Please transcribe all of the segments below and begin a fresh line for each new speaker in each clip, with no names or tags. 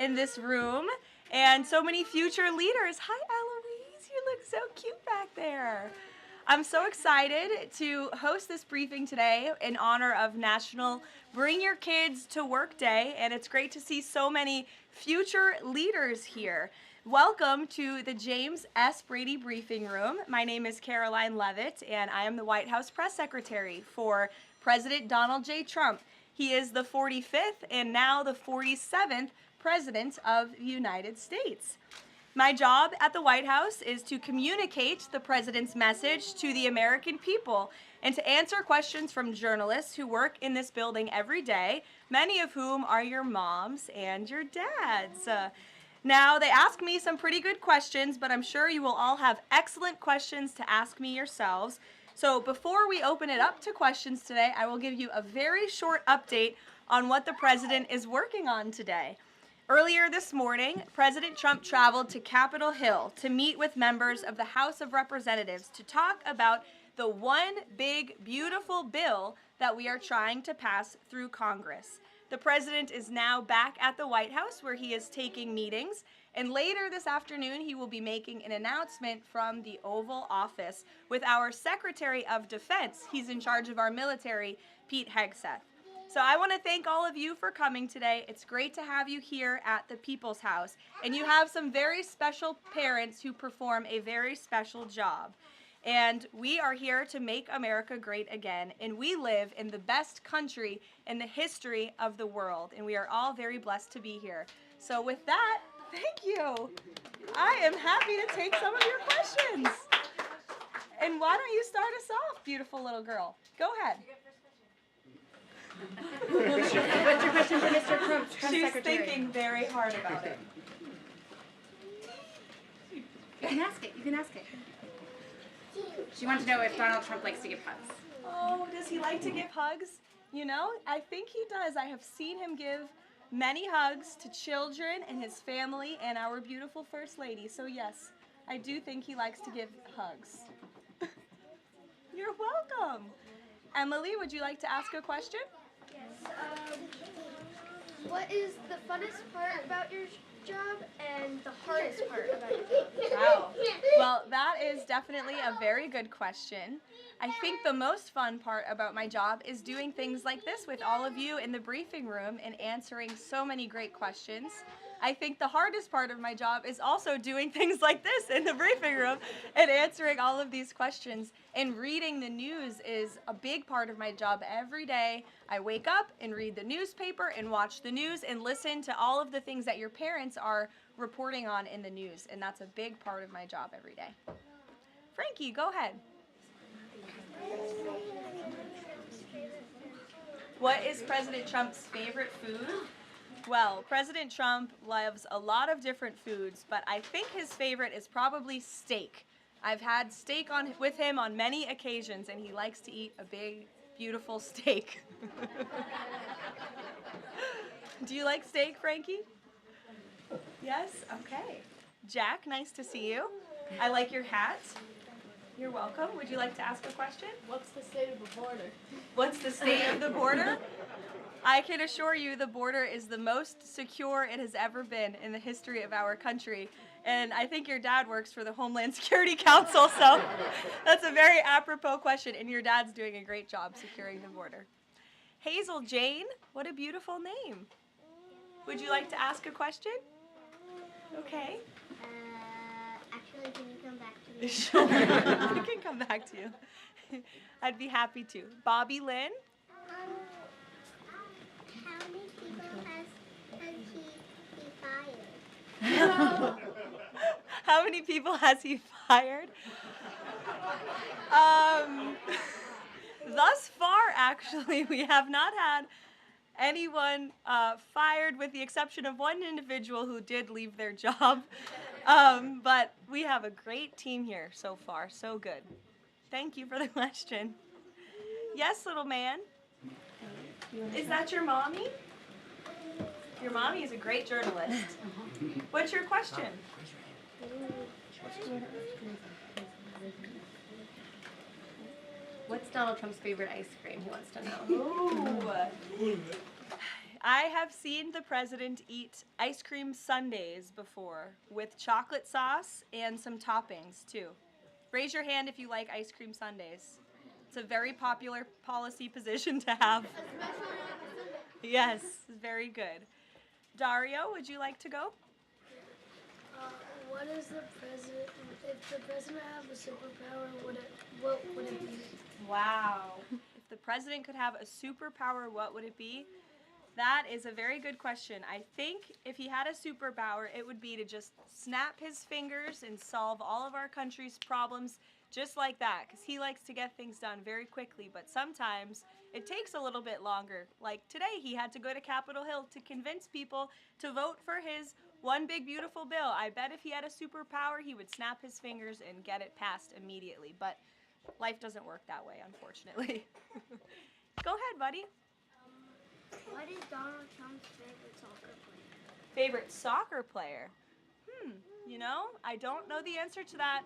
in this room and so many future leaders. Hi, Eloise. You look so cute back there. I'm so excited to host this briefing today in honor of National Bring Your Kids to Work Day, and it's great to see so many future leaders here. Welcome to the James S. Brady Briefing Room. My name is Karoline Leavitt, and I am the White House Press Secretary for President Donald J. Trump. He is the 45th and now the 47th President of the United States. My job at the White House is to communicate the President's message to the American people and to answer questions from journalists who work in this building every day, many of whom are your moms and your dads. Now, they ask me some pretty good questions, but I'm sure you will all have excellent questions to ask me yourselves. So before we open it up to questions today, I will give you a very short update on what the President is working on today. Earlier this morning, President Trump traveled to Capitol Hill to meet with members of the House of Representatives to talk about the one big, beautiful bill that we are trying to pass through Congress. The President is now back at the White House where he is taking meetings, and later this afternoon he will be making an announcement from the Oval Office with our Secretary of Defense. He's in charge of our military, Pete Hegseth. So I want to thank all of you for coming today. It's great to have you here at the People's House. And you have some very special parents who perform a very special job. And we are here to make America great again. And we live in the best country in the history of the world. And we are all very blessed to be here. So with that, thank you. I am happy to take some of your questions. And why don't you start us off, beautiful little girl? Go ahead.
What's your question for Mr. Trump?
She's
Secretary?
thinking very hard about it.
You can ask it. You can ask it. She wants to know if Donald Trump likes to give hugs.
Oh, does he like to give hugs? You know, I think he does. I have seen him give many hugs to children and his family and our beautiful First Lady. So yes, I do think he likes to give hugs. You're welcome. Emily, would you like to ask a question?
Yes. What is the funnest part about your job and the hardest part about your job?
Wow. Well, that is definitely a very good question. I think the most fun part about my job is doing things like this with all of you in the briefing room and answering so many great questions. I think the hardest part of my job is also doing things like this in the briefing room and answering all of these questions. And reading the news is a big part of my job every day. I wake up and read the newspaper and watch the news and listen to all of the things that your parents are reporting on in the news. And that's a big part of my job every day. Frankie, go ahead. What is President Trump's favorite food? Well, President Trump loves a lot of different foods, but I think his favorite is probably steak. I've had steak with him on many occasions, and he likes to eat a big, beautiful steak. Do you like steak, Frankie? Yes? Okay. Jack, nice to see you. I like your hat. You're welcome. Would you like to ask a question?
What's the state of the border?
What's the state of the border? I can assure you the border is the most secure it has ever been in the history of our country. And I think your dad works for the Homeland Security Council, so that's a very apropos question, and your dad's doing a great job securing the border. Hazel Jane, what a beautiful name. Would you like to ask a question? Okay.
Actually, can you come back to me?
Sure, I can come back to you. I'd be happy to. Bobby Lynn?
How many people has he fired?
How many people has he fired? Thus far, actually, we have not had anyone fired with the exception of one individual who did leave their job. But we have a great team here so far. So good. Thank you for the question. Yes, little man. Is that your mommy? Your mommy is a great journalist. What's your question?
What's Donald Trump's favorite ice cream? He wants to know.
Ooh. I have seen the president eat ice cream sundaes before with chocolate sauce and some toppings too. Raise your hand if you like ice cream sundaes. It's a very popular policy position to have. Yes, very good. Dario, would you like to go?
What is the president? If the president had a superpower, what would it be?
Wow. If the president could have a superpower, what would it be? That is a very good question. I think if he had a superpower, it would be to just snap his fingers and solve all of our country's problems just like that, because he likes to get things done very quickly, but sometimes it takes a little bit longer. Like today, he had to go to Capitol Hill to convince people to vote for his one big beautiful bill. I bet if he had a superpower, he would snap his fingers and get it passed immediately, but life doesn't work that way, unfortunately. Go ahead, buddy.
What is Donald Trump's favorite soccer player?
Favorite soccer player? You know, I don't know the answer to that.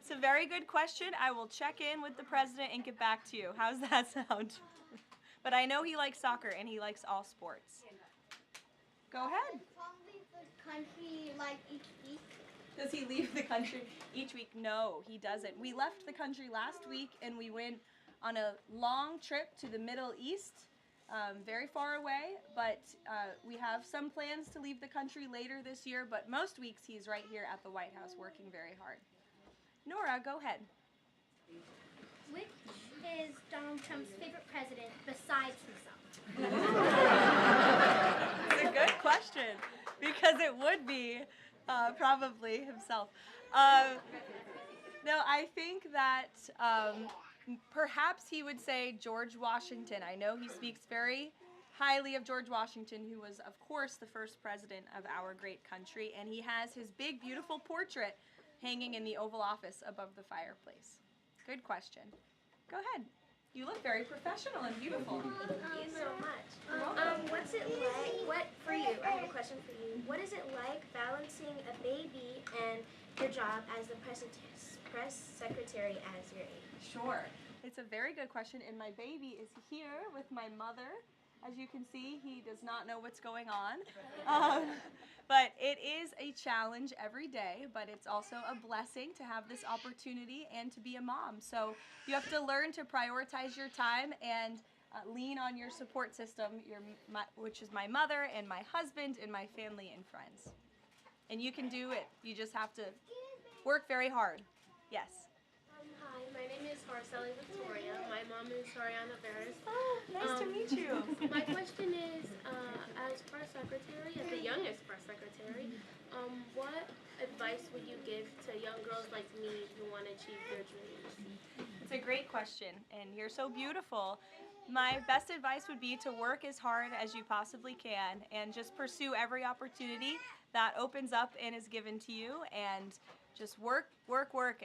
It's a very good question. I will check in with the president and get back to you. How's that sound? But I know he likes soccer and he likes all sports. Go ahead.
Does Trump leave the country like each week?
Does he leave the country each week? No, he doesn't. We left the country last week and we went on a long trip to the Middle East, very far away, but we have some plans to leave the country later this year, but most weeks he's right here at the White House working very hard. Nora, go ahead.
Which is Donald Trump's favorite president besides himself?
It's a good question because it would be probably himself. No, I think that perhaps he would say George Washington. I know he speaks very highly of George Washington, who was, of course, the first president of our great country, and he has his big, beautiful portrait hanging in the Oval Office above the fireplace. Good question. Go ahead. You look very professional and beautiful.
Thank you so much. What's it like? For you, I have a question for you. What is it like balancing a baby and your job as the press secretary as your age?
Sure. It's a very good question, and my baby is here with my mother. As you can see, he does not know what's going on. But it is a challenge every day, but it's also a blessing to have this opportunity and to be a mom. So you have to learn to prioritize your time and lean on your support system, which is my mother and my husband and my family and friends. And you can do it. You just have to work very hard. Yes.
Hi, my name is Harcelli Victoria. My mom is Sariana Veras.
Oh, nice to meet you.
My question is, as press secretary, as the youngest press secretary, what advice would you give to young girls like me who want to achieve their dreams?
It's a great question, and you're so beautiful. My best advice would be to work as hard as you possibly can and just pursue every opportunity that opens up and is given to you, and just work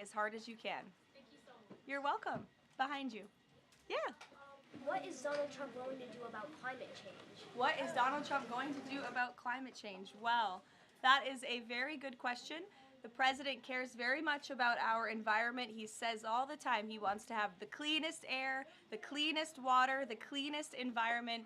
as hard as you can.
Thank you so much.
You're welcome. Behind you. Yeah.
What is Donald Trump going to do about climate change?
What is Donald Trump going to do about climate change? Well, that is a very good question. The president cares very much about our environment. He says all the time he wants to have the cleanest air, the cleanest water, the cleanest environment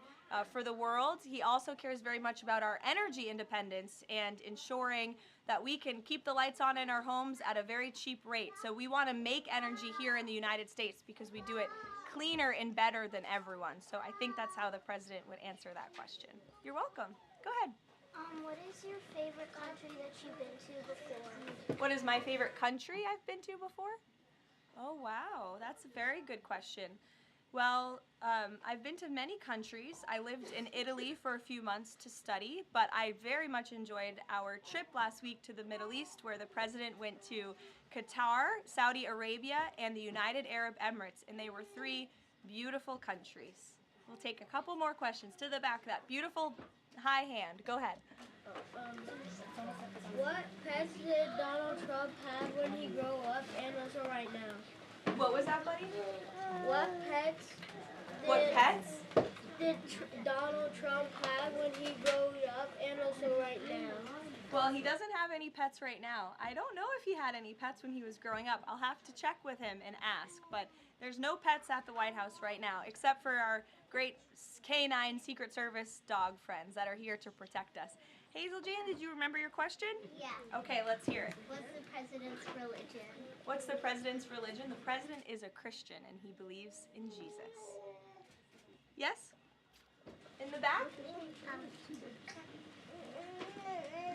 for the world. He also cares very much about our energy independence and ensuring that we can keep the lights on in our homes at a very cheap rate. So we want to make energy here in the United States because we do it cleaner and better than everyone. So I think that's how the president would answer that question. You're welcome. Go ahead.
What is your favorite country that you've been to before?
What is my favorite country I've been to before? Oh, wow. That's a very good question. Well, I've been to many countries. I lived in Italy for a few months to study, but I very much enjoyed our trip last week to the Middle East, where the president went to Qatar, Saudi Arabia, and the United Arab Emirates, and they were 3 beautiful countries. We'll take a couple more questions. To the back, that beautiful high hand. Go ahead.
What pets did Donald Trump have when he grew up and also right now?
What was that, buddy?
What pets did Donald Trump have when he grew up and also right now?
Well, he doesn't have any pets right now. I don't know if he had any pets when he was growing up. I'll have to check with him and ask, but there's no pets at the White House right now, except for our great canine Secret Service dog friends that are here to protect us. Hazel Jane, did you remember your question?
Yeah.
Okay, let's hear it.
What's the president's religion?
What's the president's religion? The president is a Christian and he believes in Jesus. Yes? In the back?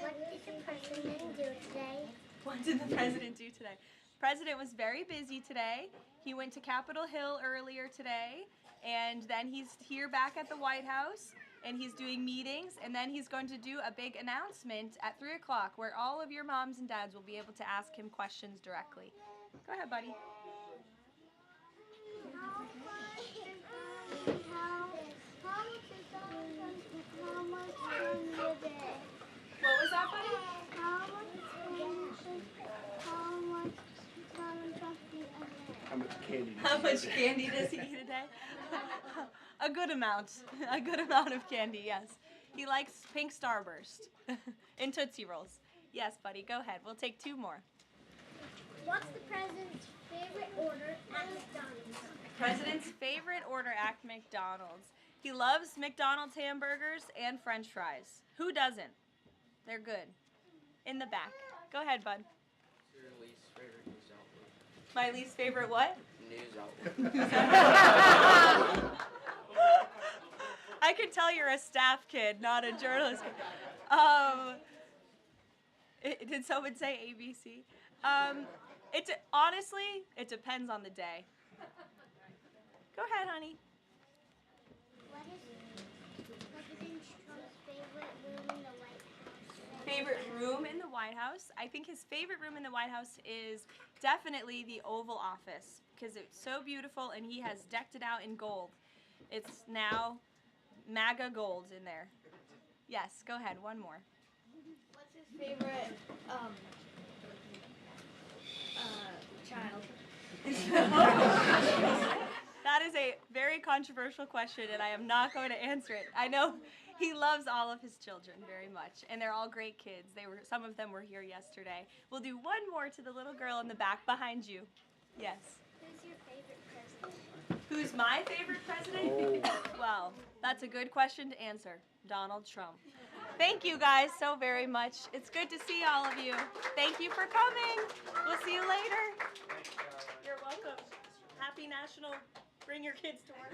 What did the president do today?
What did the president do today? President was very busy today. He went to Capitol Hill earlier today, and then he's here back at the White House, and he's doing meetings, and then he's going to do a big announcement at 3 o'clock where all of your moms and dads will be able to ask him questions directly. Go ahead, buddy. What was that, buddy?
How much candy
How much candy does
does he eat?
he eat a day? A good amount. A good amount of candy, yes. He likes pink Starburst and Tootsie Rolls. Yes, buddy, go ahead. We'll take 2 more.
What's the president's favorite order at McDonald's?
President's favorite order at McDonald's. He loves McDonald's hamburgers and French fries. Who doesn't? They're good. In the back. Go ahead, bud.
Your least favorite news outlet?
My least favorite what?
News outlet.
I can tell you're a staff kid, not a journalist kid. Did someone say ABC? Honestly, it depends on the day. Go ahead, honey.
What is President Trump's favorite room in the White House?
Favorite room in the White House? I think his favorite room in the White House is definitely the Oval Office because it's so beautiful and he has decked it out in gold. It's now MAGA gold in there. Yes, go ahead, one more.
What's his favorite child?
That is a very controversial question, and I am not going to answer it. I know he loves all of his children very much, and they're all great kids. Some of them were here yesterday. We'll do one more to the little girl in the back behind you. Yes.
Who's your favorite president?
Who's my favorite president? Well, that's a good question to answer. Donald Trump. Thank you guys so very much. It's good to see all of you. Thank you for coming. We'll see you later. You're welcome. Happy National Bring Your Kids to Work.